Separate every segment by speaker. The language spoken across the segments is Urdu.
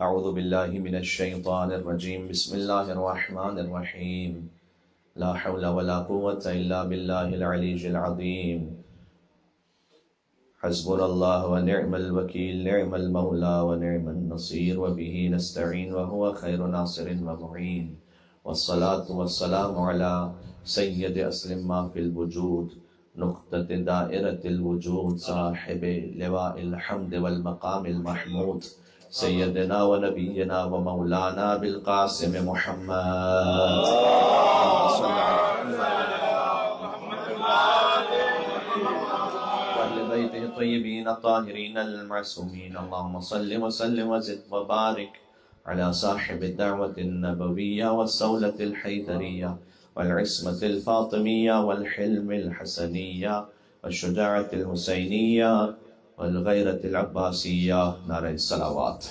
Speaker 1: اعوذ باللہ من الشیطان الرجیم بسم اللہ الرحمن الرحیم لا حول ولا قوة الا باللہ العلی العظیم حسبنا اللہ ونعم الوکیل نعم المولا ونعم النصیر وبہ نستعین وهو خیر ناصر ومعین والصلاة والسلام علی سید اسلم ما فی الوجود نقطة دائرة الوجود صاحب لواء الحمد والمقام المحمود سیدنا و نبینا و مولانا بالقاسم محمد وأهل بيته الطيبين الطاهرين المعصومين اللهم صل وسلم وزد وبارك على صاحب الدعوة النبوية والسولة الحيدرية والعصمة الفاطمية والحلم الحسنية والشجاعة الحسينية والغيرة العباسية نعرہ الصلوات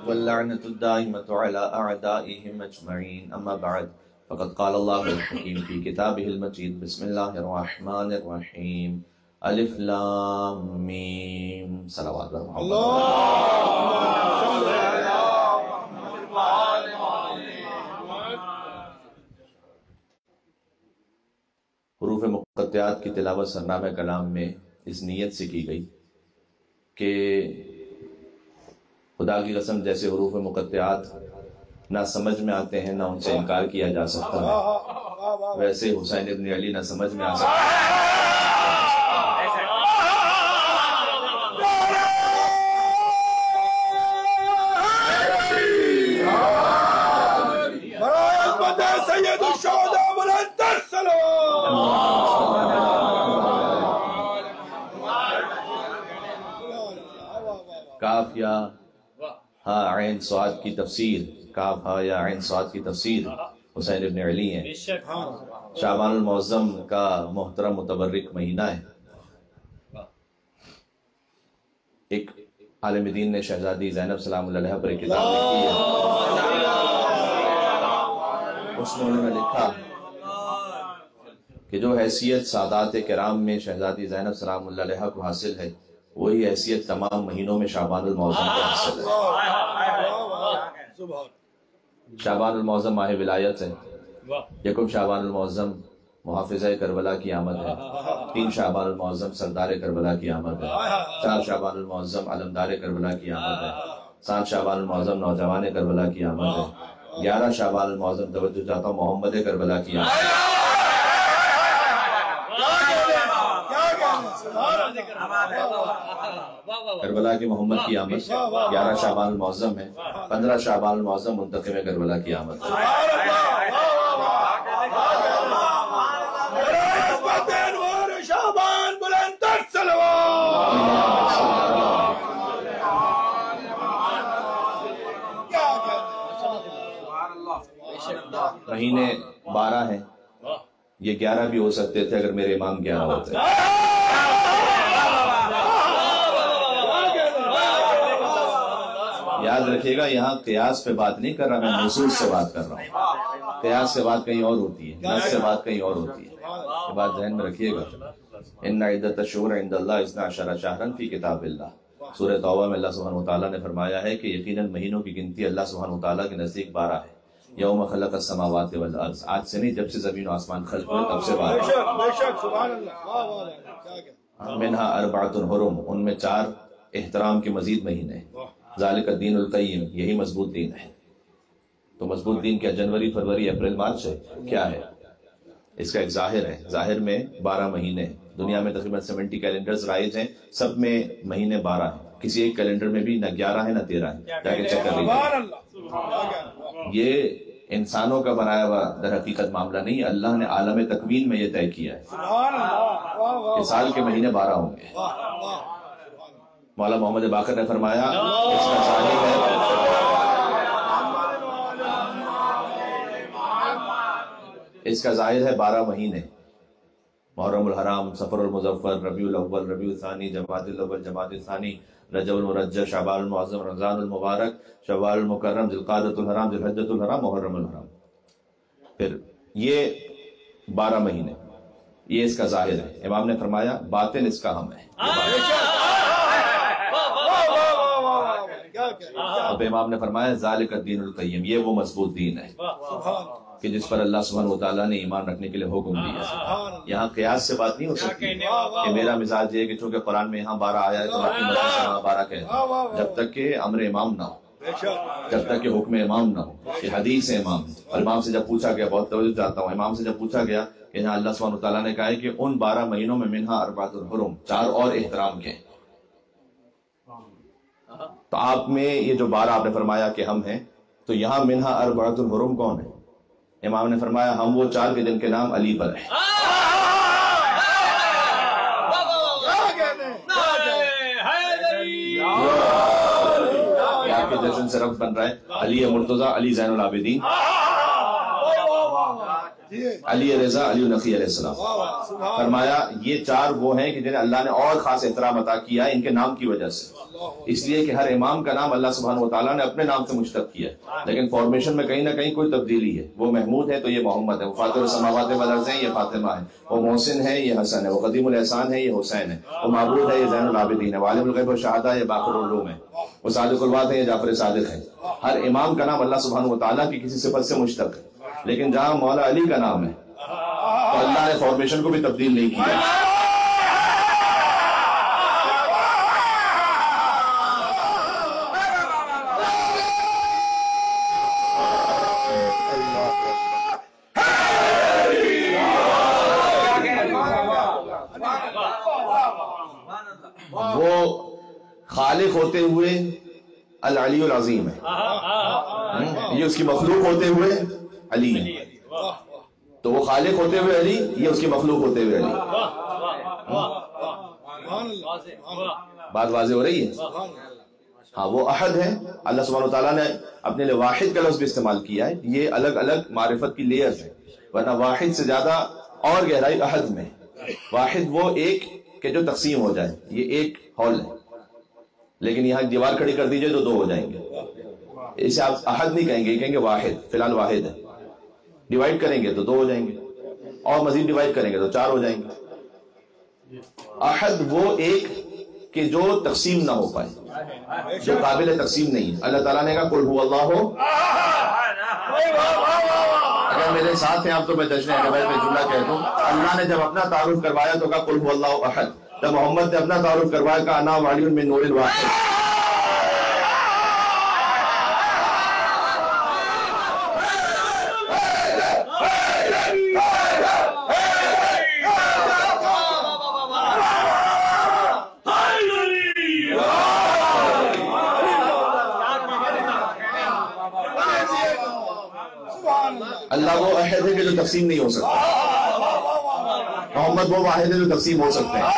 Speaker 1: واللعنة الدائمة على أعدائهم أجمعين أما بعد فقد قال الله الحكيم في كتابه المجيد بسم الله الرحمن الرحيم ألف لام ميم صلوات حروف مقطعات کی تلاوت سرنامہ کلام میں اس نیت سے کی گئی کہ خدا کی قسم جیسے حروف مقطعات نہ سمجھ میں آتے ہیں نہ ان سے انکار کیا جا سکتا ہے، ویسے حسین ابن علی نہ سمجھ میں آ سکتا ہے کاف یا ہا عین صاد کی تفسیر، کاف ہا یا عین صاد کی تفسیر حسین ابن علی ہیں۔ شعبان المعظم کا محترم متبرک مہینہ ہے۔ ایک عالم دین نے شہزادی زینب سلام اللہ علیہ پر ایک کتاب لکھی ہے، اس میں انہوں نے لکھا کہ جو حیثیت سادات کرام میں شہزادی زینب سلام اللہ علیہ کو حاصل ہے وہی حیثیت تمام مہینوں میں شعبان المعظم کو حاصل ہے۔ شعبان المعظم ماہ ولایت ہے، یکم شعبان المعظم محافظہ کربلا کی آمد ہے، 3 شعبان المعظم سردار کربلا کی آمد ہے، 4 شعبان المعظم علمدار کربلا کی آمد ہے، 7 شعبان المعظم نوجوان کربلا کی آمد ہے، 11 شعبان المعظم توجہ چاہتا ہوں محمد کربلا کی آمد ہے، کربلا کی محمد کی آمد 11 شعبان المعظم ہے، 15 شعبان المعظم منتقم کربلا کی آمد ہے۔ مہینے 12 ہیں، یہ 11 بھی ہو سکتے تھے اگر میرے امام 11 ہوتے۔ یاد رکھیے گا یہاں قیاس پہ بات نہیں کر رہا، میں نصوص سے بات کر رہا ہوں۔ قیاس سے بات کہیں اور ہوتی ہے، نص سے بات کہیں اور ہوتی ہے، یہ بات ذہن میں رکھیے گا۔ ان عدت الشہور عند اللہ 12 شہرا فی کتاب اللہ، سورہ توبہ میں اللہ سبحانہ وتعالیٰ نے فرمایا ہے کہ یقیناً مہینوں کی گنتی اللہ سبحانہ وتعالیٰ کے نزدیک 12 ہے۔ یوم خلق السماوات والارض، آج سے نہیں، جب سے زمین و آسمان خلق ہوئے تب سے 12۔ منہا 4 حرم، ان میں 4 احترام کے مزید مہینے، ذالک الدین القیم، یہی مضبوط دین ہے۔ تو مضبوط دین کیا جنوری، فروری، اپریل، مارچ ہے؟ کیا ہے؟ اس کا ایک ظاہر ہے، ظاہر میں 12 مہینے، دنیا میں تقریباً 70 کیلنڈرز رائج ہیں، سب میں مہینے 12 ہیں، کسی ایک کیلنڈر میں بھی نہ 11 ہے نہ 13 ہے، جا کے چیک کر لیجیے۔ یہ انسانوں کا بنایا ہوا در حقیقت معاملہ نہیں، اللہ نے عالم تکوین میں یہ طے کیا ہے کہ سال کے مہینے 12 ہوں گے۔ مولا محمد باقر نے فرمایا اس کا ظاہر ہے 12 مہینے، محرم الحرام، صفر المظفر، ربیع الاول، ربیع الثانی، جمادی الاول، جمادی الثانی، رجب المرجب، شعبان المعظم، رمضان المبارک، شوال المکرم، ذوالقعدۃ الحرام، ذوالحجۃ الحرام، محرم الحرام۔ پھر یہ 12 مہینے، یہ اس کا ظاہر ہے. امام نے فرمایا باطن اس کا ہم ہے. اب امام نے فرمایا ذالک الدین القیم، یہ وہ مضبوط دین ہے کہ جس پر اللہ سبحانہ وتعالیٰ نے ایمان رکھنے کے لیے حکم دیا. یہاں قیاس سے بات نہیں ہو سکتی کہ میرا مزاج یہ ہے کہ چونکہ قرآن میں یہاں 12 آیا ہے تو باقی مسجد سے وہاں 12 کہہ دیں. جب تک کہ امر امام نہ ہو، جب تک کہ حکم امام نہ ہو، کہ حدیث امام. اور امام سے جب پوچھا گیا، بہت توجہ چاہتا ہوں، امام سے جب پوچھا گیا کہ یہاں اللہ سبحانہ وتعالیٰ نے کہا ہے کہ ان 12 مہینوں میں منہا اربعۃ الحرم، 4 اور احترام کے، تو آپ میں یہ جو 12 آپ نے فرمایا کہ ہم ہیں، تو یہاں منہا اربعۃ الحرم کون ہے؟ امام نے فرمایا ہم وہ 4 کے جن کے نام علی پر ہے. آپ کے جشن سے ربط بن رہا ہے علی مرتضیٰ، علی زین العابدین، علی رضا، علی نقی علیہ السلام. فرمایا یہ 4 وہ ہیں کہ جنہیں اللہ نے اور خاص احترام عطا کیا ہے ان کے نام کی وجہ سے، اس لیے کہ ہر امام کا نام اللہ سبحانہ وتعالیٰ نے اپنے نام سے مشتق کیا ہے، لیکن فارمیشن میں کہیں نہ کہیں کوئی تبدیلی ہے. وہ محمود ہے تو یہ محمد ہے، وہ فاطر السماوات والارض ہے، یہ فاطمہ ہے، وہ محسن ہے، یہ حسن ہے، وہ قدیم الاحسان ہے، یہ حسین ہے، وہ معبود ہے، یہ زین العابدین ہے، وہ عالم الغیب والشہادہ، یہ باقر العلوم ہے، وہ صادق الوعد ہے، یہ جعفر صادق ہے. ہر امام کا نام اللہ سبحانہ وتعالیٰ کی کسی صفت سے مشتق ہے. لیکن جہاں مولا علی کا نام ہے تو اللہ نے فارمیشن کو بھی تبدیل نہیں کیا. وہ خالق ہوتے ہوئے العلی العظیم ہے، یہ اس کی مخلوق ہوتے ہوئے علی ہے. تو وہ خالق ہوتے ہوئے علی، یہ اس کی مخلوق ہوتے ہوئے علی. بات واضح ہو رہی ہے؟ ہاں وہ احد ہے. اللہ سبحانہ وتعالیٰ نے اپنے لیے واحد کا لفظ بھی استعمال کیا ہے. یہ الگ الگ معرفت کی لیئرز ہیں، ورنہ واحد سے زیادہ اور گہرائی احد میں. واحد وہ ایک کہ جو تقسیم ہو جائے، یہ ایک ہال ہے، لیکن یہاں دیوار کھڑی کر دیجئے تو 2 ہو جائیں گے. اسے آپ احد نہیں کہیں گے، کہیں گے واحد. فی الحال واحد ہے. ڈیوائڈ کریں گے تو 2 ہو جائیں گے، اور مزید ڈیوائڈ کریں گے تو 4 ہو جائیں گے. احد وہ ایک کہ جو تقسیم نہ ہو پائے، جو قابل تقسیم نہیں. اللہ تعالیٰ نے کہا قل هو اللہ. اگر میرے ساتھ ہیں آپ تو میں جشن اہل بیت میں جملہ کہہ دوں. اللہ نے جب اپنا تعارف کروایا تو کہا قل هو اللہ احد. جب محمد نے اپنا تعارف کروایا کہا انا ولی من نور الواحد. اللہ وہ احد ہے کہ جو تقسیم نہیں ہو سکتا. محمد وہ واحد ہے جو تقسیم ہو سکتے ہیں.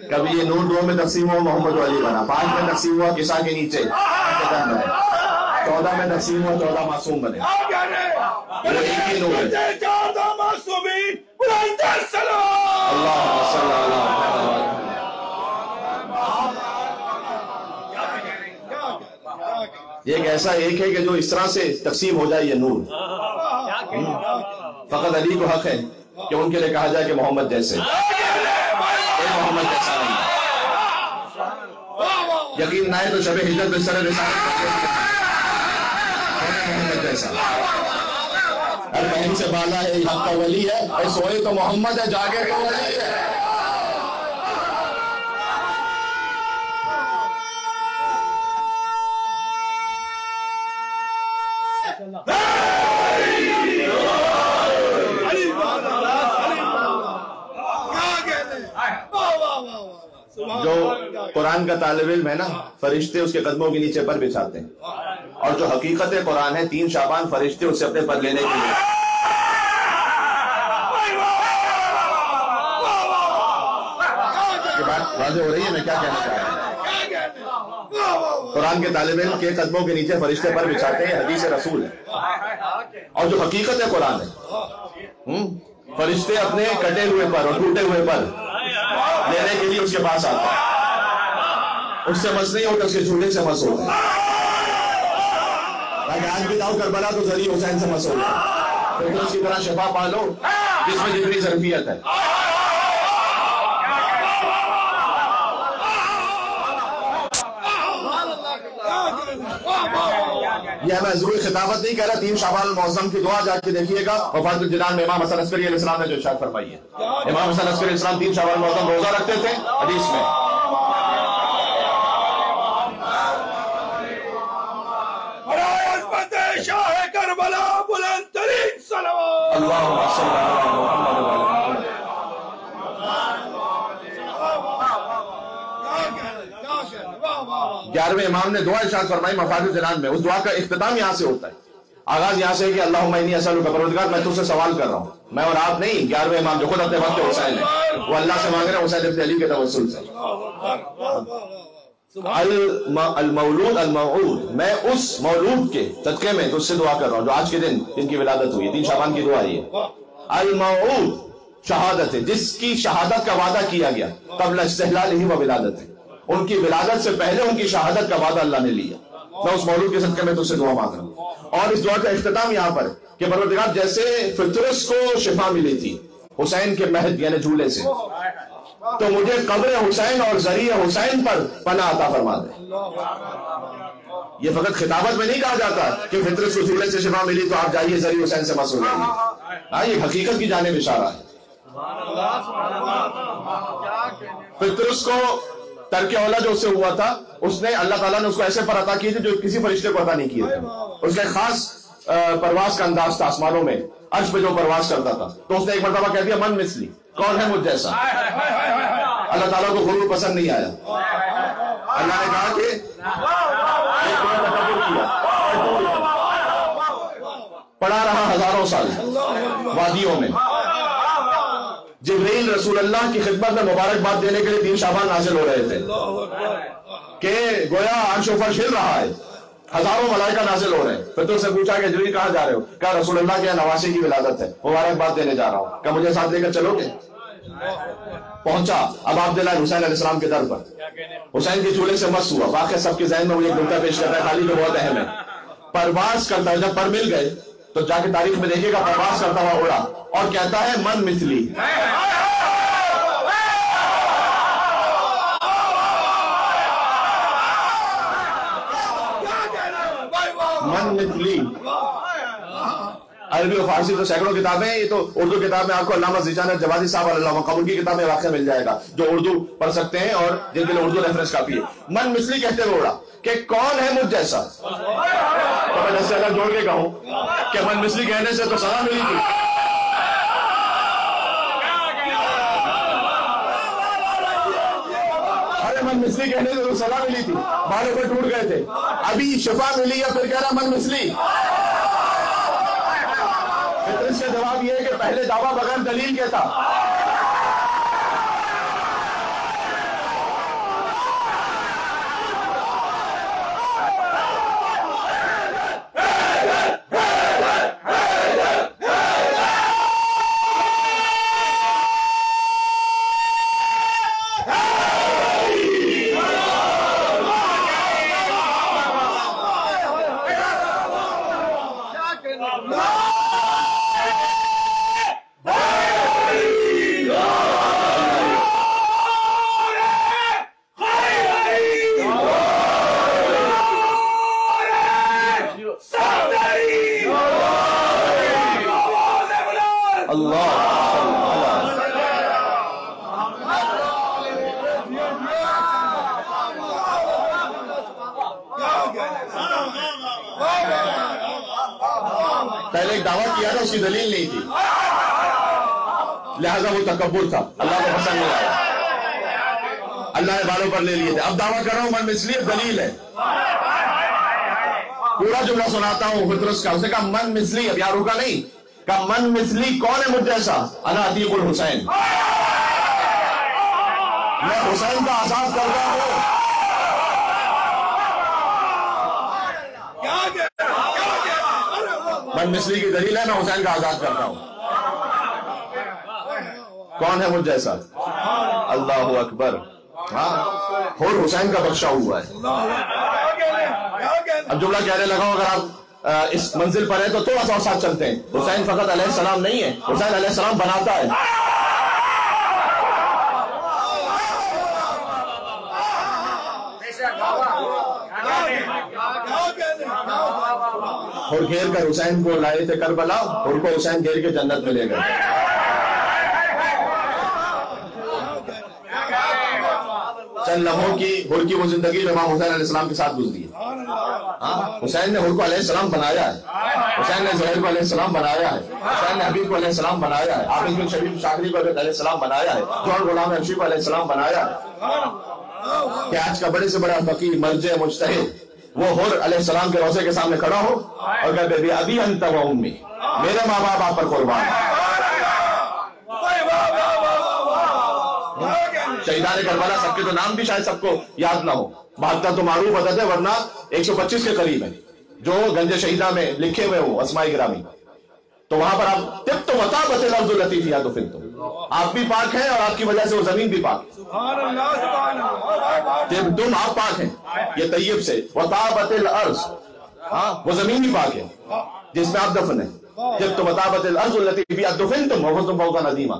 Speaker 1: کبھی یہ نور 2 میں تقسیم ہوا، محمد علی بنا. 5 میں تقسیم ہوا، کسا کے نیچے 14 میں تقسیم ہوا، 14 معصوم بنے. وہ ایک ہی نور ہے. اللہ صلی اللہ یہ ایک ایسا ایک ہے کہ جو اس طرح سے تقسیم ہو جائے یہ نور. فقط علی کو حق ہے کہ ان کے لیے کہا جائے کہ محمد جیسے. محمد جیسا نہیں. یقین نہ ہے تو شب ہجرت میں سر رسالت محمد جیسا. ہر کہیں سے بالا ہے حق کا ولی ہے، اور سوئے تو محمد ہے، جاگے تو ولی ہے. جو قرآن کا طالب علم ہے نا، فرشتے اس کے قدموں کے نیچے پر بچھاتے ہیں، اور جو حقیقت قرآن ہے 3 شعبان فرشتے اس سے اپنے پر لینے کے لیے. یہ بات واضح ہو رہی ہے میں کیا کہنا چاہ رہا ہوں. قرآن کے طالب علم کے قدموں کے نیچے فرشتے پر بچھاتے ہیں، حدیث رسول ہے. اور جو حقیقت قرآن ہے، فرشتے اپنے کٹے ہوئے پر اور ٹوٹے ہوئے پر لینے کے لیے اس کے پاس آتا ہے. اس سے مس نہیں ہوتا، اس کے جھوٹے سے مس ہوتا ہے. تاکہ آج بھی جاؤ کربلا تو ذریعہ حسین سے مسئول ہے، پھر اسی طرح شفا پالو جس میں جتنی ظرفیت ہے. یہ میں ضروری خطابت نہیں کہہ رہا، 3 شعبان المعظم کی دعا جا کے دیکھیے گا وفات الجنان میں امام حسن عسکری علیہ السلام نے جو ارشاد فرمائی ہے. امام حسن عسکری علیہ السلام 3 شعبان المعظم روزہ رکھتے تھے. حدیث میں
Speaker 2: شاہ کربلا بلند ترین صلوات
Speaker 1: اللہم صلی علی محمد وعلی محمد. 11ویں امام نے دعا ارشاد فرمائی وفات الجنان میں. اس دعا کا اختتام یہاں سے ہوتا ہے. آغاز یہاں سے ہے کہ اللہم انی اسألک پروردگار میں تجھ سے سوال کر رہا ہوں، میں اور آپ نہیں، 11ویں امام جو خود اپنے وقت کے حسین ہیں وہ اللہ سے مانگ رہے ہیں حسین ابن علی کے توسل سے. المولود الموعود، میں اس مولود کے صدقے میں تجھ سے دعا کر رہا ہوں جو آج کے دن جن کی ولادت ہوئی. 3 شعبان کی دعا ہے. الموعود شہادت ہے، جس کی شہادت کا وعدہ کیا گیا قبل استحلالہ و ولادت ہے، ان کی ولادت سے پہلے ان کی شہادت کا وعدہ اللہ نے لیا. میں اس مولود کے صدقے میں تجھ سے دعا مانگ رہا ہوں. اور اس دعا کا اختتام یہاں پر کہ پروردگار جیسے فطرس کو شفا ملی تھی حسین کے مہد یعنی جھولے سے، تو مجھے قبر حسین اور ذریعہ حسین پر پناہ عطا فرما دے. یہ فقط خطابت میں نہیں کہا جاتا کہ فطرس کو جھولے سے شفا ملی تو آپ جائیے ذریعہ حسین سے مسئول رہیے. ہاں، یہ حقیقت کی جانب اشارہ ہے. فطرس کو ترک اولا جو اس سے ہوا تھا، اس نے اللہ تعالیٰ نے اس کو ایسے پر عطا کیے تھے جو کسی فرشتے کو عطا نہیں کیے تھے. اس کا ایک خاص پرواز کا انداز تھا آسمانوں میں، عرش پہ جو پرواز کرتا تھا. تو اس نے ایک مرتبہ کہہ دیا من مثلی، کون ہے مجھ جیسا. اللہ تعالیٰ کو غرور پسند نہیں آیا. اللہ نے کہا کہ پڑا رہا ہزاروں سال وادیوں میں. جبرائیل رسول اللہ کی خدمت میں مبارکباد دینے کے لیے 3 شعبان نازل ہو رہے تھے کہ گویا عرش و فرش ہل رہا ہے، ہزاروں ملائکہ نازل ہو رہے ہیں. پھر تو سے پوچھا کہ جبرائیل کہاں جا رہے ہو؟ کہا رسول اللہ کے نواسی کی ولادت ہے، مبارکباد دینے جا رہا ہوں. کہا مجھے ساتھ لے کر چلو گے؟ پہنچا اب عبداللہ حسین علیہ السلام کے در پر. حسین کے جھولے سے مست ہوا. واقعہ سب کے ذہن میں مجھے نکتہ پیش کرتا ہے، خالی جو بہت اہم ہے. پرواز کرتا، جب پر مل گئے تو جا کے تاریخ میں دیکھے گا پرواز کرتا ہوا اڑا اور کہتا ہے من مثلی. من مثلی. عربی و فارسی تو سینکڑوں کتابیں ہیں، یہ تو اردو کتاب میں آپ کو علامہ ذیشان جوادی صاحب اللہ قبول کی کتاب میں واقعہ مل جائے گا جو اردو پڑھ سکتے ہیں اور جن کے لیے اردو ریفرنس کافی ہے. من مثلی کہتے ہوئے اڑا کہ کون ہے مجھ جیسا. تو میں جیسے اگر جوڑ کے کہوں کہ من مثلی کہنے سے تو سزا ملی تھی. ارے من مثلی کہنے سے تو سزا ملی تھی، بالوں پہ ٹوٹ گئے تھے. ابھی شفا ملی ہے پھر کہہ رہا من مثلی. اس کا جواب یہ ہے کہ پہلے دعویٰ بغیر دلیل کے تھا. پہلے ایک دعویٰ کیا تھا، اس کی دلیل نہیں تھی، لہذا وہ تکبر تھا، اللہ کو پسند نہیں آیا، اللہ نے بالوں پر لے لیے تھے. اب دعویٰ کر رہا ہوں من مثلی، دلیل ہے. پورا جملہ سناتا ہوں فطرس کا. اسے کہا من مثلی، اب یہاں رکا نہیں، کہا من مثلی کون ہے مجھ جیسا. انا عتیق الحسین، میں حسین کا آزاد کرتا ہوں. من مثلی کی دلیل ہے، میں حسین کا آزاد کرتا ہوں. کون ہے مجھ جیسا؟ اللہ اکبر. ہاں، اور حسین کا بخشا ہوا ہے. اب جملہ کہنے لگا ہوں، اگر آپ اس منزل پر ہے تو تھوڑا سا اور ساتھ چلتے ہیں. حسین فقط علیہ السلام نہیں ہے، حسین علیہ السلام بناتا ہے. اور گھیر کر حسین کو لائے تھے کربلا، ان کو حسین گھیر کے جنت میں لے گئے. چند لمحوں کی وہ زندگی جو امام حسین علیہ السلام کے ساتھ گزری ہے. حسین نے حر کو علیہ السلام بنایا ہے، حسین نے زہیر کو علیہ السلام بنایا ہے، حسین نے حبیب کو علیہ السلام بنایا ہے، عابد بن شبیب شاکری کو علیہ السلام بنایا ہے، جون غلام حبشی کو علیہ السلام بنایا ہے. کہ آج کا بڑے سے بڑا فقیر مرجع مجتہد وہ حر علیہ السلام کے روضے کے سامنے کھڑا ہو اور کہتے بھی ابی انت و امی، میرے ماں باپ آپ پر قربان ہیں. شہیدان کربلا سب کے تو نام بھی شاید سب کو یاد نہ ہو، 72 تو معروف عدد ہے، ورنہ 125 کے قریب ہے جو گنج شہیدہ میں لکھے ہوئے ہوں اسماء گرامی. تو وہاں پر آپ طب تو وطابت الارض التی فیہا دفنتم، آپ بھی پاک ہیں اور آپ کی وجہ سے وہ زمین بھی پاک ہے. جب تم آپ پاک ہیں یہ طیب سے، وطابت الارض، ہاں وہ زمین بھی پاک ہے جس میں آپ دفن ہیں. جب تو وطابت الارض التی فیہا دفنتم وکنتم فوقا ندیما.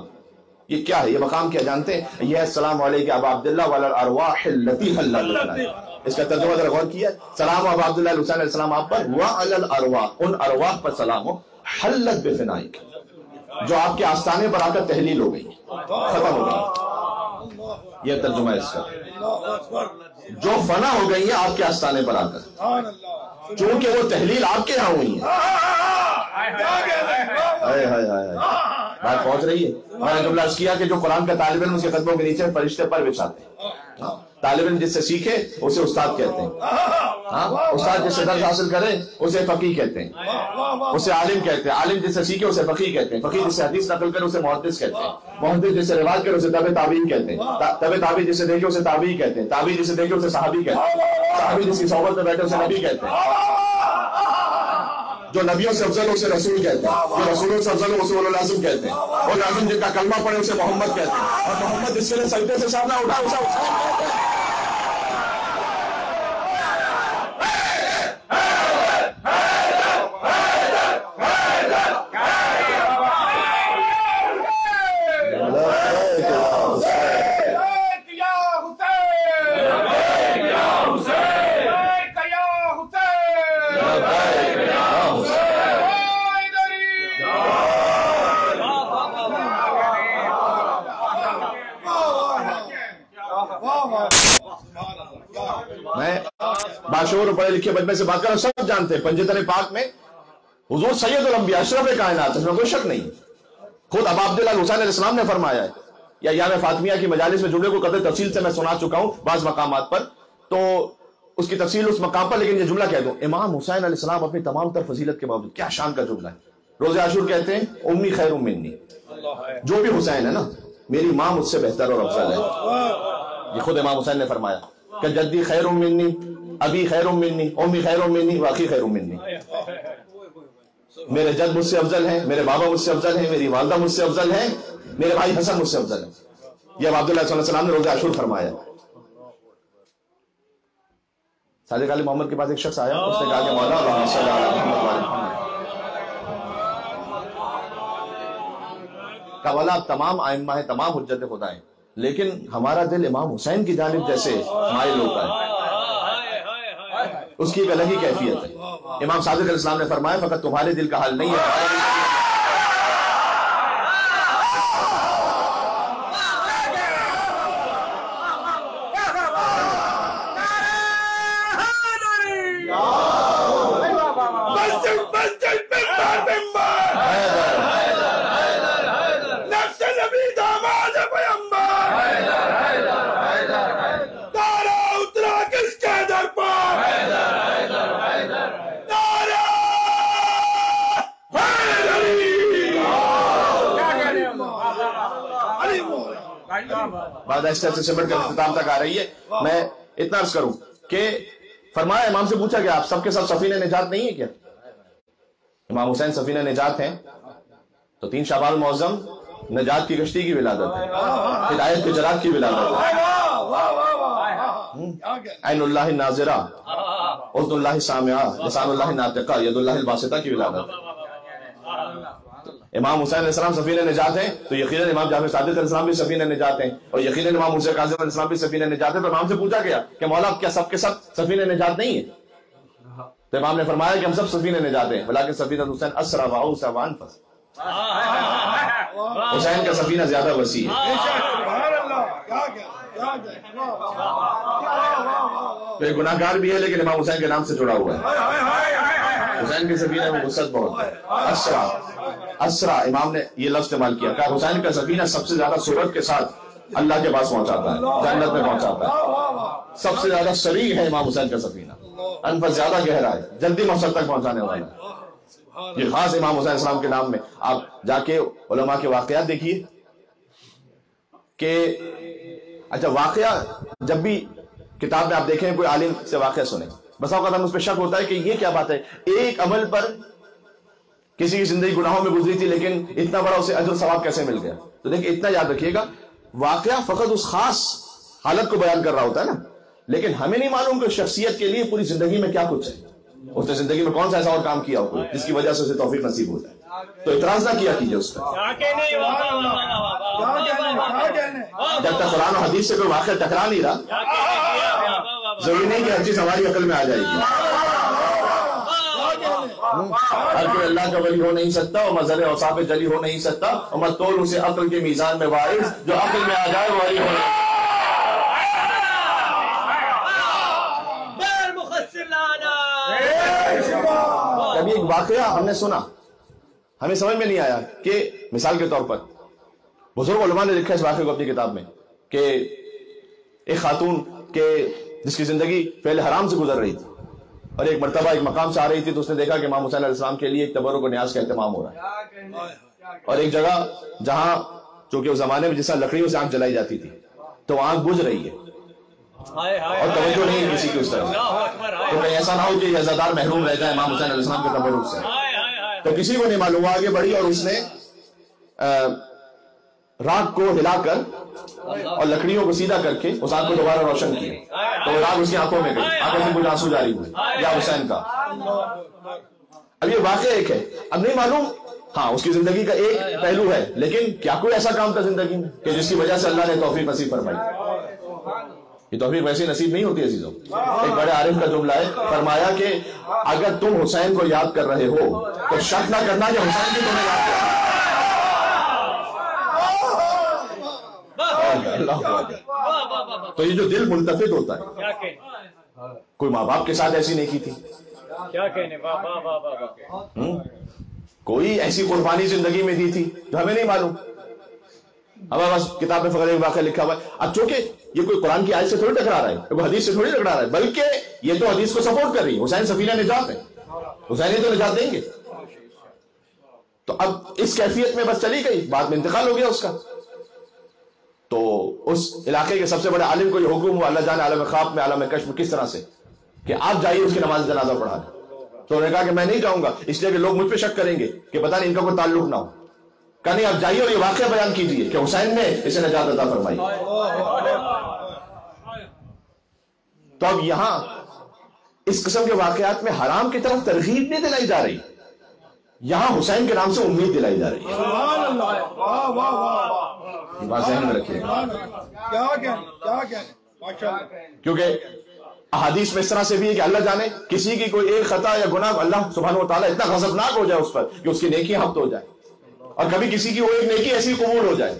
Speaker 1: یہ کیا ہے؟ یہ مقام کیا جانتے ہیں؟ یہ السلام علیکم ابا عبداللہ وعلی الارواح التي حلت بفنائک. اس کا ترجمہ ذرا غور کیا، سلام ابا عبداللہ حسین علیہ السلام آپ پر، وعلی الارواح، ان ارواح پر سلام ہو، حلت بفنائک، جو آپ کے آستانے پر آ کر تحلیل ہو گئی، ختم ہو گئی. یہ ترجمہ ہے اس کا، جو فنا ہو گئی ہیں آپ کے آستانے پر آ کر، چونکہ وہ تحلیل آپ کے ہاں ہوئی ہے. بات پہنچ رہی ہے. میں نے جملہ عرض کیا کہ جو قرآن کا طالب علم اس کے قدموں کے نیچے فرشتے پر بچھاتے ہیں. طالب علم جس سے سیکھے اسے استاد کہتے ہیں، استاد جس سے درس حاصل کرے اسے فقیہ کہتے ہیں، اسے عالم کہتے ہیں، عالم جس سے سیکھے اسے فقیہ کہتے ہیں، فقیہ جس سے حدیث نقل کرے اسے محدث کہتے ہیں، محدث جس سے روایت کرے اسے تابع تابعین کہتے ہیں، تابع تابعی جس سے دیکھے اسے تابعی کہتے ہیں، تابعی جس سے دیکھے اسے صحابی کہتے ہیں، صحابی جس کی صحبت میں بیٹھے اسے نبی کہتے ہیں، جو نبیوں سے افضل اسے رسول کہتے ہیں، جو رسولوں سے افضل اسے اولو العزم کہتے ہیں، اور لازم جن کا کلمہ پڑھے اسے محمد کہتے ہیں، اور محمد جس سے سجدے سے سامنا اٹھا اسے حسین کہتے ہیں. میں باشعور پڑھے لکھے بچے سے بات کر رہا ہوں، سب جانتے ہیں پنجتن پاک میں حضور سید الانبیاء اشرف کائنات، اس میں کوئی شک نہیں. خود ابا عبداللہ حسین علیہ السلام نے فرمایا ہے، یا ایام فاطمیہ کی مجالس میں جملے کو قدر تفصیل سے میں سنا چکا ہوں بعض مقامات پر، تو اس کی تفصیل اس مقام پر، لیکن یہ جملہ کہہ دوں. امام حسین علیہ السلام اپنی تمام تر فضیلت کے باوجود، کیا شان کا جملہ ہے، روز عاشور کہتے ہیں امی خیر منی، جو بھی حسین ہے نا میری ماں مجھ سے بہتر اور افضل ہے. یہ خود امام حسین نے فرمایا کہ جدی خیر منی، ابی خیر منی، امی خیر منی، واقعی خیر منی. میرے جد مجھ سے افضل ہیں، میرے بابا مجھ سے افضل ہیں، میری والدہ مجھ سے افضل ہیں، میرے بھائی حسن مجھ سے افضل ہیں. یہ اب عبداللہ صلی اللہ علیہ وسلم نے روز عاشور فرمایا. صادق علی محمد کے پاس ایک شخص آیا، اس نے کہا کہ مولا اللہم صلی علی محمد وعلی محمد. کہا مولا آپ تمام ائمہ ہیں، تمام حجت خدا ہیں، لیکن ہمارا دل امام حسین کی جانب جیسے مائل ہوتا ہے، اس کی ایک الگ ہی کیفیت ہے. امام صادق علیہ السلام نے فرمایا فقط تمہارے دل کا حال نہیں ہے، بعد ایسے سمٹ کر اختتام تک آ رہی ہے. میں اتنا عرض کروں کہ فرمایا، امام سے پوچھا کہ آپ سب کے سب سفینہ نجات نہیں ہے کیا؟ امام حسین سفینہ نجات ہیں تو 3 شعبان معظم نجات کی کشتی کی ولادت ہے، ہدایت کے چراغ کی ولادت ہے، عین اللہ ناظرہ، عضد اللہ سامعہ لسان اللہ ناطقہ ید اللہ الباسطہ کی ولادت. امام حسین علیہ السلام سفینہ نجات ہیں تو یقیناً امام جعفر صادق علیہ السلام بھی سفینہ نجات ہیں, اور یقیناً امام حسین کاظم علیہ السلام بھی سفینہ نجات ہیں. تو امام سے پوچھا گیا کہ مولا کیا سب کے سب سفینہ نجات نہیں ہے؟ تو امام نے فرمایا کہ ہم سب سفینہ نجات ہیں, بلکہ سفینہ حسین اسرا واوسع وانفس, حسین کا سفینہ زیادہ وسیع ہے. تو ایک گناہ گار بھی ہے لیکن امام حسین کے نام سے جڑا ہوا ہے. حسین کی سفینہ میں وسعت بہت ہے. اسرا, اسرا امام نے یہ لفظ استعمال کیا کہ حسین کا سفینہ سب سے زیادہ سرعت کے ساتھ اللہ کے پاس پہنچاتا ہے, جنت میں پہنچاتا ہے. سب سے زیادہ سریع ہے امام حسین کا سفینہ, انفس زیادہ گہرا ہے, جلدی مقصد تک پہنچانے والا ہے. یہ خاص امام حسین السلام کے نام میں. آپ جا کے علماء کے واقعات دیکھیے کہ اچھا واقعہ جب بھی کتاب میں آپ دیکھیں کوئی عالم سے واقعہ سنیں, بس اوقات ہم اس پہ شک ہوتا ہے کہ یہ کیا بات ہے, ایک عمل پر کسی کی زندگی گناہوں میں گزری تھی لیکن اتنا بڑا اسے اجر ثواب کیسے مل گیا. تو دیکھیں اتنا یاد رکھیے گا, واقعہ فقط اس خاص حالت کو بیان کر رہا ہوتا ہے نا, لیکن ہمیں نہیں معلوم کہ شخصیت کے لیے پوری زندگی میں کیا کچھ ہے, اس نے زندگی میں کون سا ایسا اور کام کیا ہو جس کی وجہ سے اسے توفیق نصیب ہو جائے. تو اعتراض نہ کیا کیجیے اس پر. جب تک قرآن و حدیث سے کوئی واقعہ ٹکرا نہیں رہا, ضروری نہیں کہ ہر چیز ہماری عقل میں آ جائے گی. ہر کوئی اللہ کا ولی ہو نہیں سکتا, اور مظہر اوصاف جلی ہو نہیں سکتا, اور مطول اسے عقل کے میزان میں وائز, جو عقل میں آ جائے ولی ہو. ابھی ایک واقعہ ہم نے سنا, ہمیں سمجھ میں نہیں آیا کہ مثال کے طور پر بزرگ علماء نے لکھا اس واقعے کو اپنی کتاب میں کہ ایک خاتون کے جس کی زندگی فعل حرام سے گزر رہی تھی, اور ایک مرتبہ ایک مقام سے آ رہی تھی تو اس نے دیکھا کہ امام حسین علیہ السلام کے لیے ایک تبرک و نیاز کا اہتمام ہو رہا ہے, اور ایک جگہ جہاں چونکہ اس زمانے میں جس طرح لکڑیوں سے آنکھ جلائی جاتی تھی تو آنکھ بجھ رہی ہے اور توجہ نہیں کسی کی اس طرف, تو کہیں ایسا نہ ہو کہ عزادار محروم رہ جائے امام حسین علیہ السلام کے تبرک سے. تو کسی کو نہیں معلوم, آگے بڑھی اور اس نے راگ کو ہلا کر اور لکڑیوں کو سیدھا کر کے اس آنکھ کو دوبارہ روشن کیا, تو راگ اس کی آنکھوں میں گئی, آنکھوں سے کچھ آنسو جاری ہوئے, یا حسین کا. اب یہ واقعہ ایک ہے, اب نہیں معلوم, ہاں اس کی زندگی کا ایک پہلو ہے, لیکن کیا کوئی ایسا کام تھا زندگی میں کہ جس کی وجہ سے اللہ نے توفیق نصیب فرمائی. یہ توفیق ویسی نصیب نہیں ہوتی عزیزوں. ایک بڑے عارف کا جملہ ہے, فرمایا کہ اگر تم حسین کو یاد کر رہے ہو تو شک نہ کرنا کہ حسین بھی تمہیں یاد کرنا. تو یہ جو دل منتفق ہوتا ہے, کوئی ماں باپ کے ساتھ ایسی نیکی تھی, کوئی ایسی قربانی زندگی میں دی تھی جو ہمیں نہیں معلوم. ہمارے پاس کتاب میں فقط ایک واقعہ لکھا ہوا ہے. اب چونکہ یہ کوئی قرآن کی آیت سے تھوڑی ٹکرا رہا ہے, کوئی حدیث سے تھوڑی ٹکرا رہا ہے, بلکہ یہ تو حدیث کو سپورٹ کر رہی ہے. حسین سفینہ نجات ہے, حسین تو نجات دیں گے. تو اب اس کیفیت میں بس چلی گئی, بعد میں انتقال ہو گیا اس کا. تو اس علاقے کے سب سے بڑے عالم کو یہ حکم ہوا, اللہ جانے عالم خواب میں عالم کشف کس طرح سے, کہ آپ جائیے اس کی نماز جنازہ پڑھا دیں. تو انہوں نے کہا کہ میں نہیں جاؤں گا, اس لیے کہ لوگ مجھ پہ شک کریں گے کہ پتہ نہیں ان کا کوئی تعلق نہ ہو. کہا نہیں آپ جائیے اور یہ واقعہ بیان کیجیے کہ حسین نے اسے نجات عطا فرمائی. تو اب یہاں اس قسم کے واقعات میں حرام کی طرف ترغیب نہیں دلائی جا رہی, یہاں حسین کے نام سے امید دلائی جا رہی ہے. یہ بات ذہن میں رکھیے گا, کیونکہ احادیث میں اس طرح سے بھی ہے کہ اللہ جانے کسی کی کوئی ایک خطا یا گناہ اللہ سبحانہ و تعالیٰ اتنا غضبناک ہو جائے اس پر کہ اس کی نیکی ہفت ہو جائے, اور کبھی کسی کی وہ ایک نیکی ایسی قبول ہو جائے.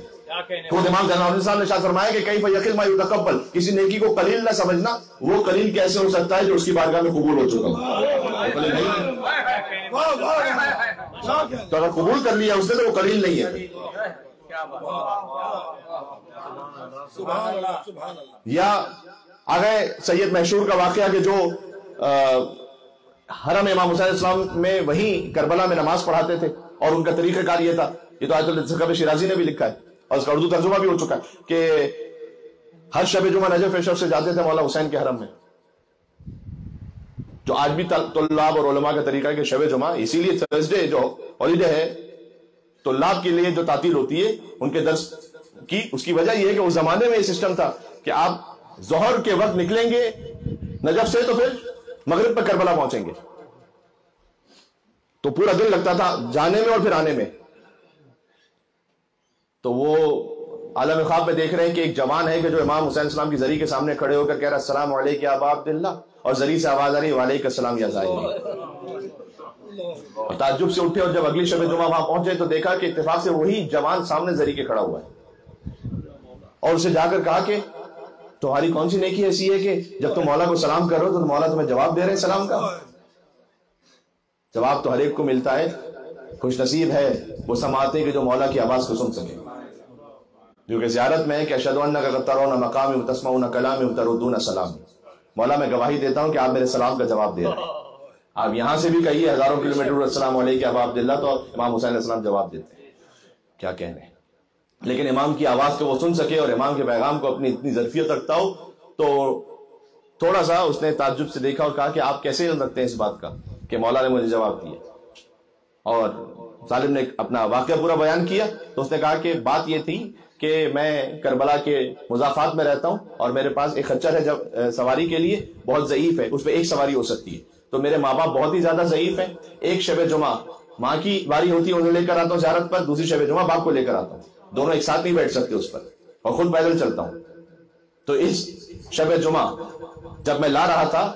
Speaker 1: خود امام جلال صاحب نے شاید فرمایا کہ کیف یقل ما یتقبل, کسی نیکی کو قلیل نہ سمجھنا, وہ قلیل کیسے ہو سکتا ہے جو اس کی بارگاہ میں قبول ہو چکا ہو. تو اگر قبول کر لیا اس نے تو وہ قلیل نہیں ہے. یا آگے سید محشور کا واقعہ کہ جو حرم امام حسین السلام میں وہیں کربلا میں نماز پڑھاتے تھے, اور ان کا طریقہ کار یہ تھا, یہ تو آیت الذکر شیرازی نے بھی لکھا ہے اور اس کا اردو ترجمہ بھی ہو چکا ہے, کہ ہر شب جمعہ نجف شب سے جاتے تھے مولا حسین کے حرم میں. جو آج بھی طلاب اور علماء کا طریقہ ہے کہ شب جمعہ, اسی لیے تھرسڈے جو ہالیڈے ہے طلاب کے لیے جو تعطیل ہوتی ہے ان کے درس کی, اس کی وجہ یہ ہے کہ اس زمانے میں یہ سسٹم تھا کہ آپ ظہر کے وقت نکلیں گے نجف سے تو پھر
Speaker 3: مغرب پہ کربلا پہنچیں گے. تو پورا دن لگتا تھا جانے میں اور پھر آنے میں. تو وہ عالم خواب میں دیکھ رہے ہیں کہ ایک جوان ہے کہ جو امام حسین السلام کی زری کے سامنے کھڑے ہو کر کہہ رہا السلام علیکم یا ابا عبداللہ, اور زری سے آواز آ رہی وعلیکم السلام یا زاہدی. اور تعجب سے اٹھے, اور جب اگلی شب جمعہ وہاں پہنچے تو دیکھا کہ اتفاق سے وہی جوان سامنے زری کے کھڑا ہوا ہے, اور اسے جا کر کہا کہ تمہاری کون سی نیکی ایسی ہے کہ جب تم مولا کو سلام کر رہے ہو تو مولا تمہیں جواب دے رہے ہیں سلام کا. جواب تو ہر ایک کو ملتا ہے, خوش نصیب ہے وہ سماعتیں کہ جو مولا کی آواز کو سن سکے. جو کہ زیارت میں ہے کہ اشہد انک قد ترون مقامی وتسمعون کلامی وتردون سلامی, مولا میں گواہی دیتا ہوں کہ آپ میرے سلام کا جواب دے رہے ہیں. آپ یہاں سے بھی کہیے ہزاروں کلومیٹر السلام علیکم ابا عبداللہ, تو امام حسین علیہ السلام جواب دیتے ہیں. کیا کہنے, لیکن امام کی آواز کو وہ سن سکے اور امام کے پیغام کو اپنی اتنی ظرفیت رکھتا ہو, تو تھوڑا سا اس نے تعجب سے دیکھا اور کہا کہ آپ کیسے علم رکھتے ہیں اس بات کا کہ مولا نے مجھے جواب دیا. اور ظالم نے اپنا واقعہ پورا بیان کیا. تو اس نے کہا کہ بات یہ تھی کہ میں کربلا کے مضافات میں رہتا ہوں اور میرے پاس ایک خچر ہے جب سواری کے لیے بہت ضعیف ہے, اس پہ ایک سواری ہو سکتی ہے. تو میرے ماں باپ بہت ہی زیادہ ضعیف ہیں, ایک شب جمعہ ماں کی باری ہوتی ہے انہیں لے کر آتا ہوں زیارت پر, دوسری شب جمعہ باپ کو لے کر آتا ہوں, دونوں ایک ساتھ نہیں بیٹھ سکتے اس پر, اور خود پیدل چلتا ہوں. تو اس شب جمعہ جب میں لا رہا تھا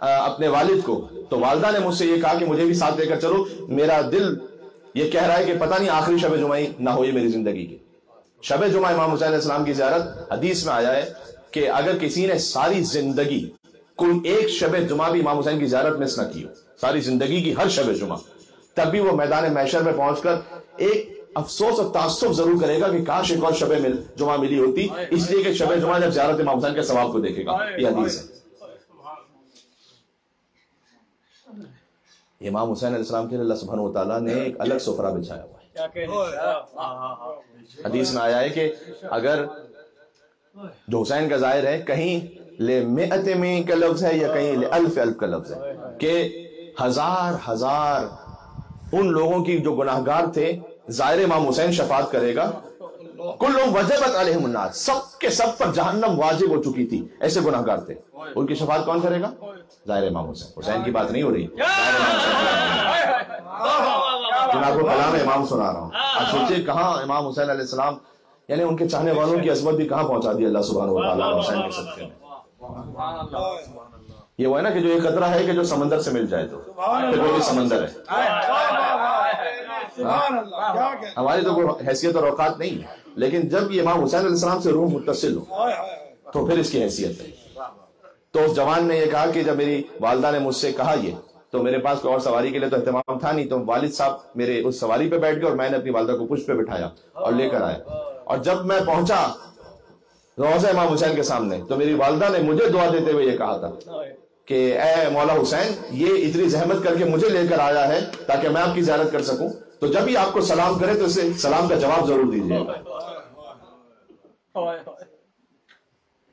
Speaker 3: اپنے والد کو, تو والدہ نے مجھ سے یہ کہا کہ مجھے بھی ساتھ لے کر چلو, میرا دل یہ کہہ رہا ہے کہ پتہ نہیں آخری شب جمعہ ہی نہ ہو یہ میری زندگی کی. شب جمعہ امام حسین علیہ السلام کی زیارت, حدیث میں آیا ہے کہ اگر کسی نے ساری زندگی کوئی ایک شب جمعہ بھی امام حسین کی زیارت مس نہ کی ہو, ساری زندگی کی ہر شب جمعہ, تب بھی وہ میدان محشر میں پہنچ کر ایک افسوس اور تعصب ضرور کرے گا کہ کاش ایک اور شب جمعہ ملی ہوتی, اس لیے کہ شب جمعہ جب زیارت امام حسین کے ثواب کو دیکھے گا. یہ حدیث ہے. امام حسین علیہ السلام کے لیے اللہ سبحانہ و تعالیٰ نے ایک الگ سفرہ بچھایا ہوا ہے. حدیث میں آیا ہے کہ اگر جو حسین کا ظاہر ہے کہیں لمئت میں کا لفظ ہے یا کہیں الف کا لفظ ہے, کہ ہزار ان لوگوں کی جو گناہگار تھے ظاہر امام حسین شفاعت کرے گا. کل لوگ وجبت علیہم النار, سب کے سب پر جہنم واجب ہو چکی تھی, ایسے گناہگار تھے. ان کی شفاعت کون کرے گا؟ ظاہر امام حسین. حسین کی بات نہیں ہو رہی, جناب کو کلام امام سنا رہا ہوں. آپ سوچئے کہاں امام حسین علیہ السلام, یعنی ان کے چاہنے والوں کی عظمت بھی کہاں پہنچا دی اللہ سبحانہ و تعالیٰ حسین کے صدقے میں. یہ وہ ہے نا کہ جو ایک قطرہ ہے کہ جو سمندر سے مل جائے تو پھر وہ بھی سمندر ہے. ہماری تو کوئی حیثیت اور اوقات نہیں ہے, لیکن جب یہ امام حسین علیہ السلام سے روح متصل ہو تو پھر اس کی حیثیت ہے. تو اس جوان نے یہ کہا کہ جب میری والدہ نے مجھ سے کہا یہ, تو میرے پاس کوئی اور سواری کے لیے تو اہتمام تھا نہیں, تو والد صاحب میرے اس سواری پہ بیٹھ گئے اور میں نے اپنی والدہ کو پشت پہ بٹھایا اور لے کر آیا. اور جب میں پہنچا روضہ امام حسین کے سامنے, تو میری والدہ نے مجھے دعا دیتے ہوئے یہ کہا تھا کہ اے مولا حسین, یہ اتنی زحمت کر کے مجھے لے کر آیا ہے تاکہ میں آپ کی زیارت کر سکوں, تو جب بھی آپ کو سلام کرے تو اسے سلام کا جواب ضرور دیجیے.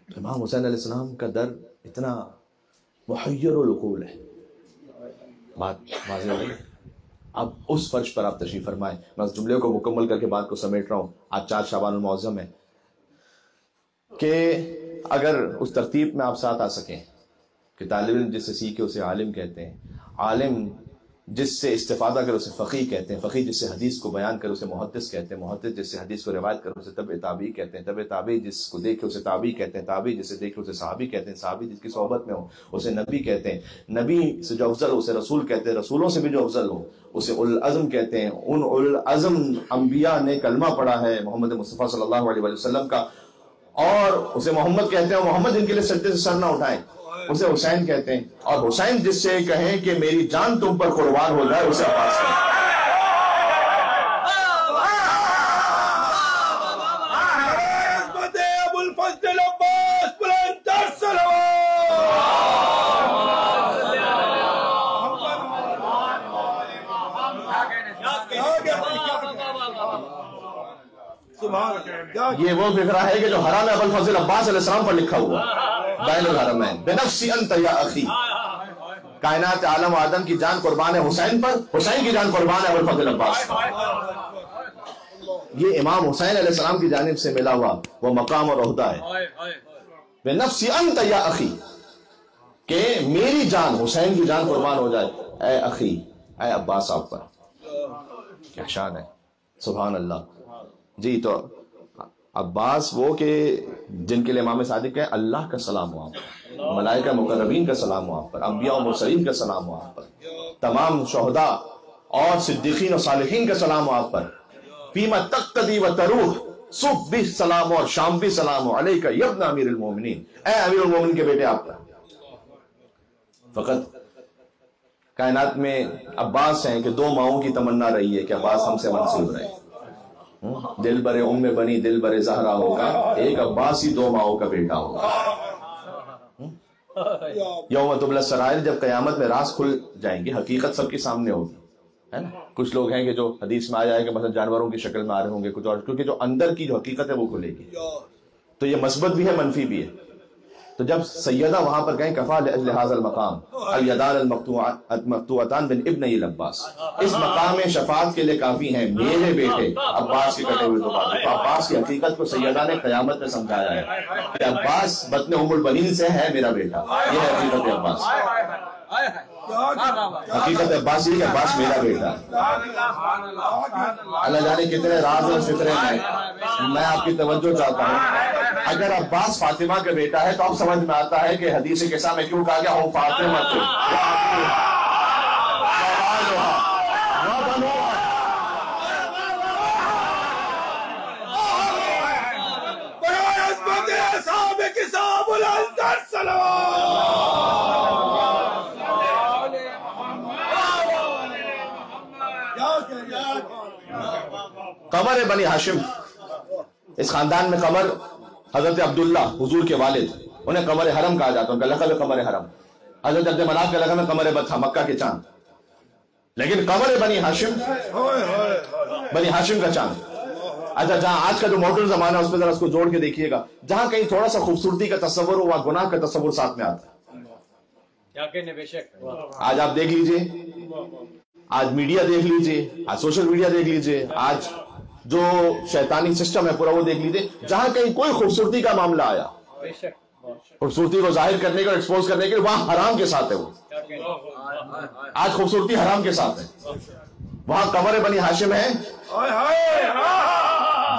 Speaker 3: امام حسین علیہ السلام کا در اتنا محیر العقول ہے. بات واضح ہو گئی. اب اس فرش پر آپ تشریف فرمائیں. میں اس جملے کو مکمل کر کے بات کو سمیٹ رہا ہوں. آج 4 شعبان المعظم ہے, کہ اگر اس ترتیب میں آپ ساتھ آ سکیں کہ طالب علم جس سے سیکھے اسے عالم کہتے ہیں, عالم جس سے استفادہ کرے اسے فقیہ کہتے ہیں, فقیہ جس سے حدیث کو بیان کرے اسے محدث کہتے ہیں, محدث جس سے حدیث کو روایت کرے اسے تبع تابعی کہتے ہیں, تبع تابعی جس کو دیکھے اسے تابعی کہتے ہیں, تابعی جسے دیکھے اسے صحابی کہتے ہیں, صحابی جس کی صحبت میں ہو اسے نبی کہتے ہیں, نبی سے جو افضل ہو اسے رسول کہتے ہیں, رسولوں سے بھی جو افضل ہو اسے اولو العزم کہتے ہیں. ان اولو العزم انبیاء نے کلمہ پڑھا ہے محمد مصطفیٰ صلی اللہ علیہ وسلم کا, اور اسے محمد کہتے ہیں. محمد جن کے لیے سجدے سے سر نہ اٹھائیں اسے حسین کہتے ہیں, اور حسین جس سے کہیں کہ میری جان تم پر قربان ہو جائے اسے عباس کہتے ہیں. یہ وہ فقرہ ہے کہ جو حرام ابو الفضل عباس علیہ السلام پر لکھا ہوا بین الحرمین, بنفسی انت یا اخی. کائنات عالم و آدم کی جان قربان ہے حسین پر, حسین کی جان قربان ہے ابو الفضل عباس پر. یہ امام حسین علیہ السلام کی جانب سے ملا ہوا وہ مقام اور عہدہ ہے. بنفسی انت یا اخی, کہ میری جان، حسین کی جان قربان ہو جائے، اے اخی، اے عباس آپ پر. کیا شان ہے، سبحان اللہ. جی تو عباس وہ کہ جن کے لیے امام صادق ہے اللہ کا سلام ہو آپ پر، ملائکہ مقربین کا سلام ہو آپ پر، انبیاء و مرسلین کا سلام ہو آپ پر، تمام شہداء اور صدیقین و صالحین کا سلام ہو آپ پر. فیما تقتدی و تروح، صبح بھی سلام ہو اور شام بھی سلام ہو علیکہ یا ابن امیر المومنین، اے امیر المومنین کے بیٹے آپ پر. فقط کائنات میں عباس ہیں کہ 2 ماؤں کی تمنا رہی ہے کہ عباس ہم سے منسوب رہے. دل برے ام بنی دل برے زہرا ہوگا، ایک عباس ہی 2 ماؤں کا بیٹا ہوگا. یوم تبلی السرائر، جب قیامت میں راز کھل جائیں گے، حقیقت سب کے سامنے ہوگی، ہے نا. کچھ لوگ ہیں کہ جو حدیث میں آیا ہے کہ مثلا جانوروں کی شکل میں آ رہے ہوں گے، کچھ اور، کیونکہ جو اندر کی جو حقیقت ہے وہ کھلے گی. تو یہ مثبت بھی ہے منفی بھی ہے. تو جب سیدہ وہاں پر گئیں، کفا لاجل ھذا المقام الیدان المقطوعتان من ابنی العباس، اس مقام شفاعت کے لیے کافی ہیں میرے بیٹے عباس کے کٹے ہوئے 2 بازو. تو عباس کی حقیقت کو سیدہ نے قیامت میں سمجھایا ہے کہ عباس بطن ام البنین سے ہے میرا بیٹا. یہ ہے حقیقت عباس. حقیقت عباس یہ کہ عباس میرا بیٹا. اللہ جانے کتنے راز اور فکرے ہیں. میں آپ کی توجہ چاہتا ہوں، اگر عباس فاطمہ کا بیٹا ہے تو اب سمجھ میں آتا ہے کہ حدیث کے سامنے کیوں کہا گیا ہوں فاطمہ کو. قمر بنی ہاشم، اس خاندان میں قمر حضرت عبداللہ حضور کے والد، انہیں قمر حرم کہا جاتا ہے، ان کا لقب ہے قمر حرم. حضرت عبد مناف کا لقب ہے قمر بطھا، مکہ کے چاند. لیکن قمر بنی ہاشم، بنی ہاشم کا چاند. اچھا، جہاں آج کا جو ماڈرن زمانہ ہے اس پہ ذرا اس کو جوڑ کے دیکھیے گا، جہاں کہیں تھوڑا سا خوبصورتی کا تصور ہو وہاں گناہ کا تصور ساتھ میں آتا ہے. آج آپ دیکھ لیجئے، آج میڈیا دیکھ لیجئے، آج سوشل میڈیا دیکھ لیجئے، آج جو شیطانی سسٹم ہے پورا وہ دیکھ لیجئے، جہاں کہیں کوئی خوبصورتی کا معاملہ آیا، خوبصورتی کو ظاہر کرنے کا، ایکسپوز کرنے کے لیے، وہاں حرام کے ساتھ ہے. وہ آج خوبصورتی حرام کے ساتھ ہے. وہاں قمر بنی ہاشم ہے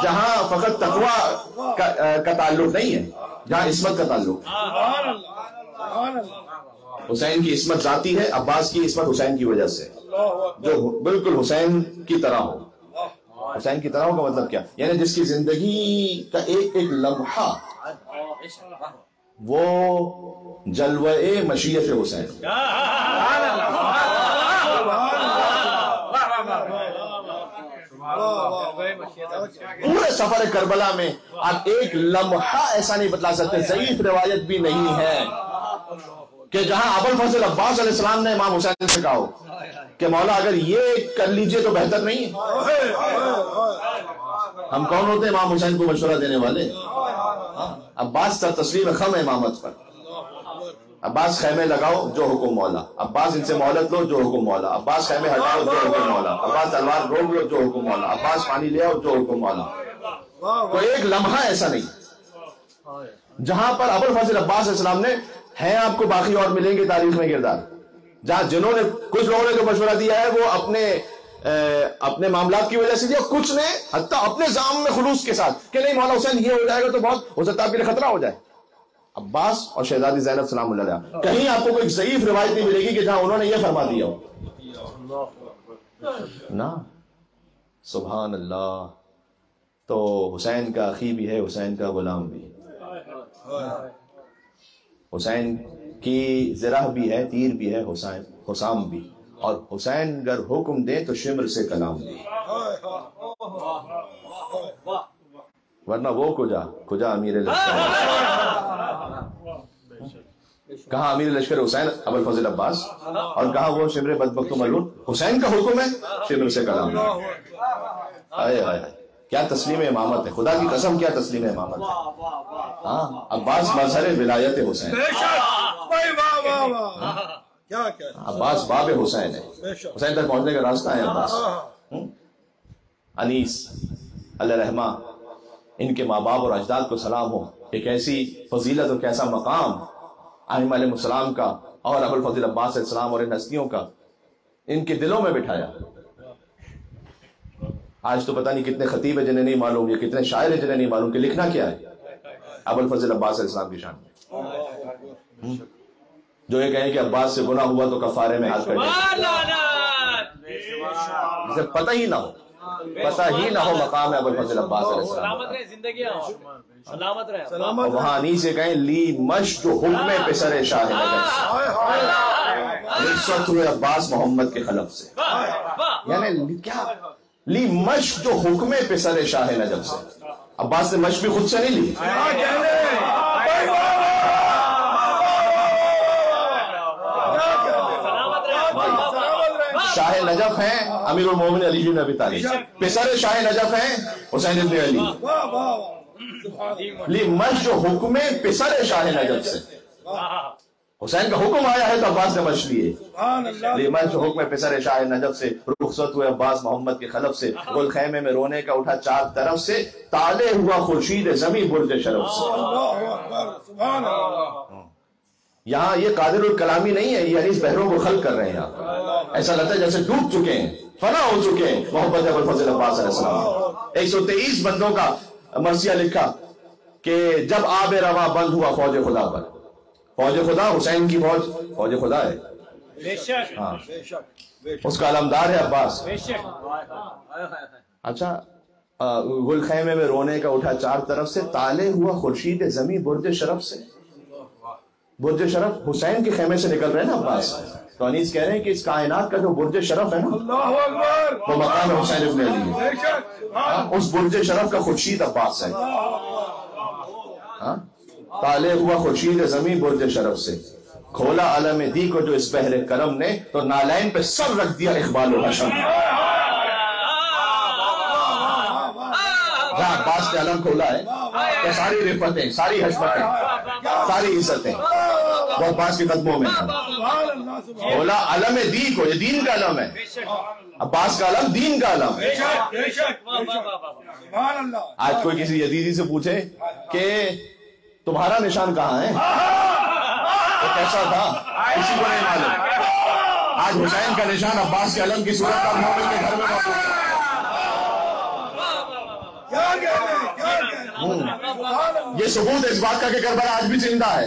Speaker 3: جہاں فقط تقوی کا تعلق نہیں ہے، جہاں عصمت کا تعلق. حسین کی عصمت ذاتی ہے، عباس کی عصمت حسین کی وجہ سے، جو بالکل حسین کی طرح ہو. حسین کی طرح ہو کا مطلب کیا؟ یعنی جس کی زندگی کا ایک ایک لمحہ وہ جلوہ مشیت حسین. پورے سفر کربلا میں آپ ایک لمحہ ایسا نہیں بتلا سکتے، ضعیف روایت بھی نہیں ہے کہ جہاں ابوالفضل عباس علیہ السلام نے امام حسین سے کہا ہو کہ مولا اگر یہ کر لیجئے تو بہتر نہیں ہے. ہم کون ہوتے ہیں امام حسین کو مشورہ دینے والے؟ عباس تسلیم خم ہے امامت پر. عباس خیمے لگاؤ جو حکم مولا، عباس ان سے مہلت لو جو حکم مولا، عباس خیمے ہٹاؤ جو حکم مولا، عباس تلوار روک لو جو حکم مولا، عباس پانی لے آؤ جو حکم مولا. کوئی ایک لمحہ ایسا نہیں جہاں پر ابوالفضل عباس علیہ السلام نے، ہیں آپ کو باقی اور ملیں گے تاریخ میں کردار، جہاں جنہوں نے، کچھ لوگوں نے جو مشورہ دیا ہے وہ اپنے معاملات کی وجہ سے دیا، کچھ نے حتیٰ اپنے زعم میں خلوص کے ساتھ کہ نہیں مولا حسین یہ ہو جائے گا تو بہت ہو سکتا ہے آپ کے لیے خطرہ ہو جائے. عباس اور شہزادی زینب سلام اللہ علیہ، کہیں آپ کو کوئی ضعیف روایت نہیں ملے گی کہ جہاں انہوں نے یہ فرما دیا ہو نا. سبحان اللہ. تو حسین کا اخی بھی ہے، حسین کا غلام بھی، حسین کی زرہ بھی ہے، تیر بھی ہے، حسام بھی، اور حسین اگر حکم دے تو شمر سے کلام بھی. ورنہ وہ کجا امیر لشکر، کہاں امیر لشکر حسین ابوالفضل عباس، اور کہاں وہ شمر بدبخت و ملعون. حسین کا حکم ہے، شمر سے کلام بھی. آئے آئے کیا تسلیم امامت ہے، خدا کی قسم کیا تسلیم امامت ہے. ہاں، عباس مظہر ولایت حسین، عباس باب حسین ہے، حسین تک پہنچنے کا راستہ ہے عباس. انیس اللہ رحمہ، ان کے ماں باپ اور اجداد کو سلام ہو. ایک ایسی فضیلت اور کیسا مقام ائمہ علیہ السلام کا اور ابو الفضل عباس علیہ السلام اور ان ہستیوں کا ان کے دلوں میں بٹھایا. آج تو پتہ نہیں کتنے خطیب ہیں جنہیں نہیں معلوم، یا کتنے شاعر ہیں جنہیں نہیں معلوم کہ لکھنا کیا ہے ابو الفضل عباس علیہ السلام کی شان میں. جو یہ کہیں کہ عباس سے گناہ ہوا تو کفارے میں ہاتھ کر دیں، جسے پتہ ہی نہ ہو مقام ابو الفضل عباس علیہ السلام. اور وہاں انہی سے کہیں لی مش جو حکم پسر شاہ رشوت ہوئے عباس محمد کے خلف سے. یعنی کیا لی مش جو حکم پسر شاہ نجف سے. عباس نے مش بھی خود سے نہیں لی، شاہ نجف ہیں امیر المومنین علی بن ابی طالب، پسر شاہ نجف ہیں حسین بن علی. لی مش جو حکم پسر شاہ نجف سے. حسین کا حکم آیا ہے تو عباس نے مش لیے. لی مش جو حکم پسر شاہ نجف سے رخصت ہوئے عباس محمد کے خلف سے. گل خیمے میں رونے کا اٹھا چار طرف سے، طالع ہوا خورشید زمین برج شرف سے. یہاں یہ قادر الکلامی نہیں ہے، یہ حدیث بحروں کو خلق کر رہے ہیں. ایسا لگتا ہے جیسے ڈوب چکے ہیں، فنا ہو چکے ہیں محبت ابو الفضل عباس علیہ السلام. 123 بندوں کا مرثیہ لکھا کہ جب آب رواں بند ہوا فوج خدا پر. فوج خدا حسین کی فوج خدا ہے، ہاں اس کا علمدار ہے عباس. اچھا گل خیمے میں رونے کا اٹھا چار طرف سے، طالع ہوا خورشید زمین برج شرف سے. برج شرف حسین کے خیمے سے نکل رہے ہیں نا عباس. تو انیس کہہ رہے ہیں کہ اس کائنات کا جو برج شرف ہے نا وہ مقام حسین ابن علی ہے. اس برج شرف کا خورشید عباس ہے. طالع ہوا خورشید زمین برج شرف سے، کھولا علم دی کو جو اس بحر کرم نے، تو نالین پہ سر رکھ دیا اقبال و حشم نے. جہاں عباس نے علم کھولا ہے تو ساری رفتیں، ساری حشمتیں، ساری عزتیں وہ عباس کے قدموں میں ہیں. کھولا علم دی کو، یہ دین کا علم ہے. عباس کا علم دین کا علم ہے. آج کوئی کسی یزیدی سے پوچھے کہ تمہارا نشان کہاں ہے، وہ کیسا تھا، کسی کو نہیں معلوم. آج حسین کا نشان عباس کے علم کی صورت کا مومن کے گھر میں موجود ہے. یہ ثبوت اس بات کا کہ کربلا آج بھی زندہ ہے.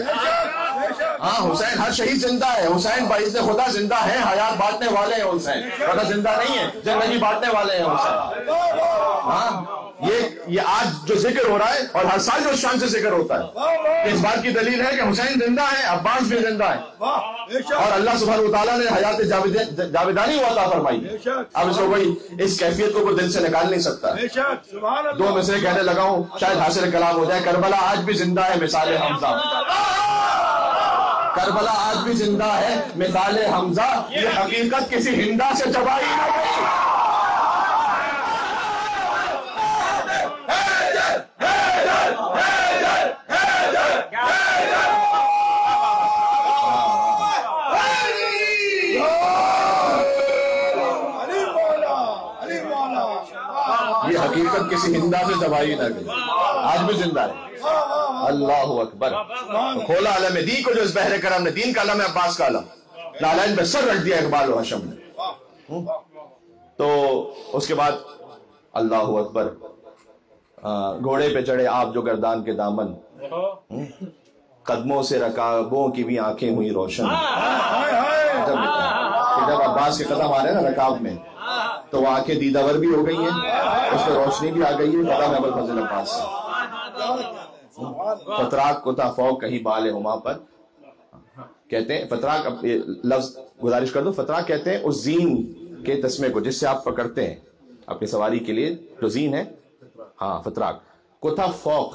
Speaker 3: ہاں حسین ہر شہید زندہ ہے. حسین باعزت خدا زندہ ہے، حیات بانٹنے والے ہیں حسین، خدا زندہ نہیں ہے، زندگی بانٹنے والے ہیں حسین. ہاں یہ آج جو ذکر ہو رہا ہے اور ہر سال جو شان سے ذکر ہوتا ہے، اس بات کی دلیل ہے کہ حسین زندہ ہے، عباس بھی زندہ ہے، اور اللہ سبحانہ وتعالیٰ نے حیات جاویدانی عطا فرمائی. اب اس کو کوئی اس کیفیت کو کوئی دل سے نکال نہیں سکتا. دو میں سے کہنے لگا ہوں شاید حاصل کلام ہو جائے. کربلا آج بھی زندہ ہے مثال حمزہ. کربلا آج بھی زندہ ہے مثال حمزہ. یہ حقیقت کسی ہندا سے چبائی نہ گئی. یہ حقیقت کسی ہندا سے دبائی نہ گئی، آج بھی زندہ ہے. اللہ اکبر. کھولا علم دی کو جو اس بحر کرم نے، دین کا علم ہے عباس کا علم، نالین پہ سر رکھ دیا اقبال و حشم نے. تو اس کے بعد اللہ اکبر، گھوڑے پہ چڑھے آپ جو گردان کے دامن، قدموں سے رکابوں کی بھی آنکھیں ہوئی روشن. جب عباس کے قدم آ رہے ہیں نا رکاب میں تو وہ آنکھیں دیداور بھی ہو گئی ہیں، اس پہ روشنی بھی آ گئی ہے. قدم ابو الفضل عباس سے. فتراک کو تھا فوق کہیں بال ہما پر، کہتے ہیں فتراک، لفظ گزارش کر دو، فتراک کہتے ہیں اس زین کے تسمے کو جس سے آپ پکڑتے ہیں اپنی سواری کے لیے، جو زین ہے. ہاں فتراک کو تھا فوق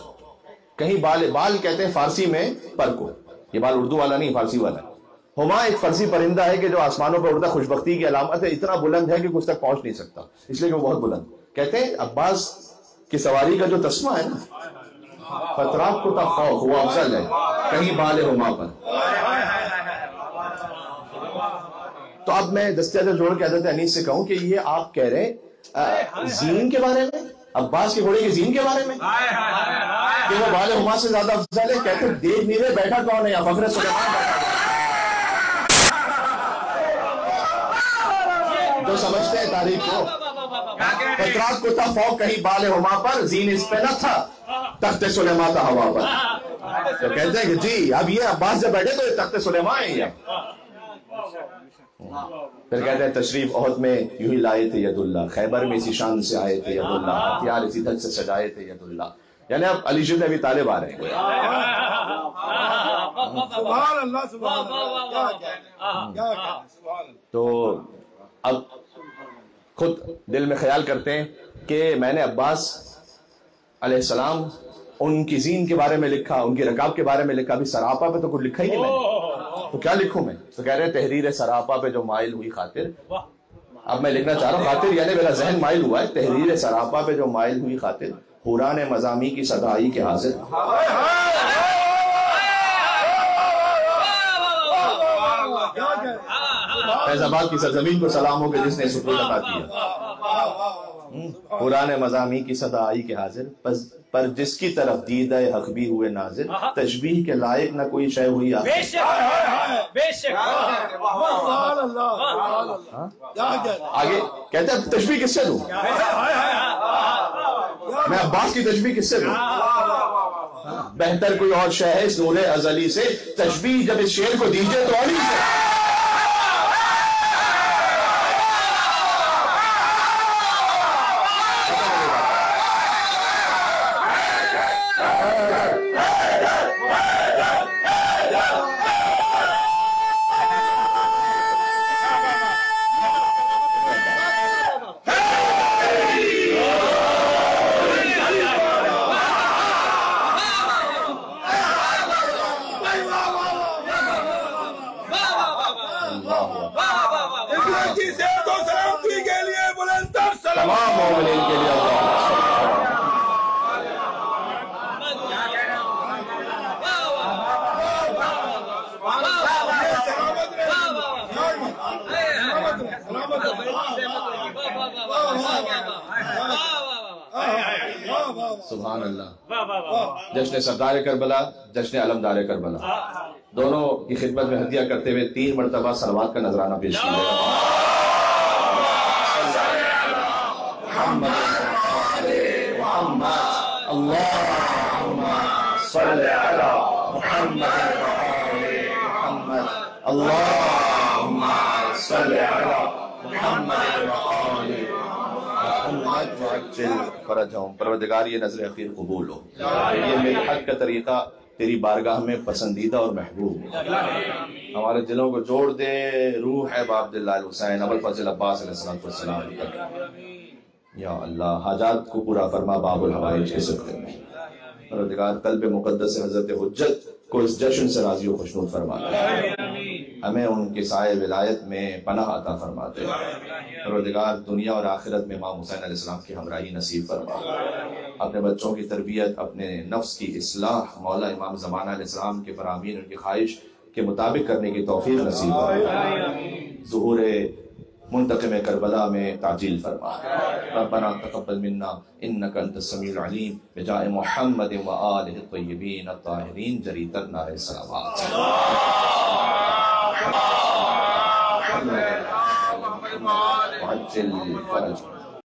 Speaker 3: کہیں بال کہتے ہیں فارسی میں پر کو. یہ بال اردو والا نہیں، فارسی والا ہے. ہما ایک فرسی پرندہ ہے کہ جو آسمانوں پر اڑتا، خوشبختی کی علامت ہے. اتنا بلند ہے کہ کچھ تک پہنچ نہیں سکتا، اس لیے کہ وہ بہت بلند. کہتے ہیں عباس کی سواری کا جو تسمہ ہے نا، فتراک کو فوق، وہ افضل ہے کہیں بال ہما پر. تو اب میں دستیات جوڑ کے حضرت انیس سے کہوں کہ یہ آپ کہہ رہے ہیں زین کے بارے میں، عباس کے گھوڑے کی زین کے بارے میں کہ وہ بال ہما سے زیادہ افضل ہے. کہتے دیکھ نہیں رہے بیٹھا کون ہے یا فخر سلیمان بیٹھا جو سمجھتے ہیں تاریخ کو. فترات کو تھا فوق کہیں بال ہما پر، زین اس پہ نہ تھا، تخت سلیمان تھا ہوا پر. تو کہتے ہیں کہ جی اب یہ عباس جب بیٹھے تو یہ تخت سلیمان ہے. یہ پھر کہتے ہیں تشریف احد میں یوں ہی لائے تھے ید اللہ، خیبر میں اسی شان سے آئے تھے ید اللہ، ہتھیار اسی دھج سے سجائے تھے ید اللہ. یعنی اب علی بن ابی طالب آ رہے ہیں.
Speaker 2: سبحان اللہ سبحان اللہ.
Speaker 3: تو اب خود دل میں خیال کرتے ہیں کہ میں نے عباس علیہ السلام ان کی زین کے بارے میں لکھا، ان کی رکاب کے بارے میں لکھا، ابھی سراپا پہ تو کچھ لکھا ہی نہیں میں نے، تو کیا لکھوں میں؟ تو کہہ رہے ہیں تحریر سراپا پہ جو مائل ہوئی خاطر. اب میں لکھنا چاہ رہا ہوں خاطر یعنی میرا ذہن مائل ہوا ہے. تحریر سراپا پہ جو مائل ہوئی خاطر، حوران مضامی کی صدائی کے حاضر. فیض آباد کی سرزمین کو سلام ہو کہ جس نے سکون عطا کیا. حوران مضامی کی صدائی کے حاضر، پر جس کی طرف دیدہ حق بھی ہوئے ناظر، تشبیہ کے لائق نہ کوئی شے ہوئی.
Speaker 4: بے شک
Speaker 3: آگے کہتے ہیں تشبیہ کس سے دوں؟ میں عباس کی تشبیہ کس سے دوں؟ بہتر کوئی اور شے ہے اس نور ازلی سے، تشبیہ جب اس شعر کو دیجئے تو علی سے. تمام مومنین کے لیے سبحان اللہ. جشن سردار کربلا، جشن علمدار کربلا، دونوں کی خدمت میں ہدیہ کرتے ہوئے 3 مرتبہ صلوات کا نذرانہ پیش کیا گیا. اللهم صل على محمد محمد، اللهم صل على محمد محمد وعجل فرجهم. پروردگار یہ نظر اخیر قبول ہو، یہ میرے حق کا طریقہ تیری بارگاہ میں پسندیدہ اور محبوب ہو. ہمارے دلوں کو جوڑ دے روح ہے باب عبداللہ الحسین ابو الفضل عباس علیہ السلام تک. یا اللہ حاجات کو پورا فرما باب الحوائج کے صدقے میں. پروردگار قلب مقدس حضرت حجت کو اس جشن سے راضی و خوشنود فرما دے، ہمیں ان کے سائے ولایت میں پناہ عطا فرما دے. پروردگار دنیا اور آخرت میں امام حسین علیہ السلام کی ہمراہی نصیب فرما. اپنے بچوں کی تربیت، اپنے نفس کی اصلاح مولا امام زمانہ علیہ السلام کے فرامین، ان کی خواہش کے مطابق کرنے کی توفیق نصیب فرما. ظہور منتقم کربلا میں تعجیل فرما. ربنا تقبل منا انك انت السميع العليم بجاء محمد وآلہ الطیبین الطاہرین جریدہ نعرہ صلوات. وعجل فرج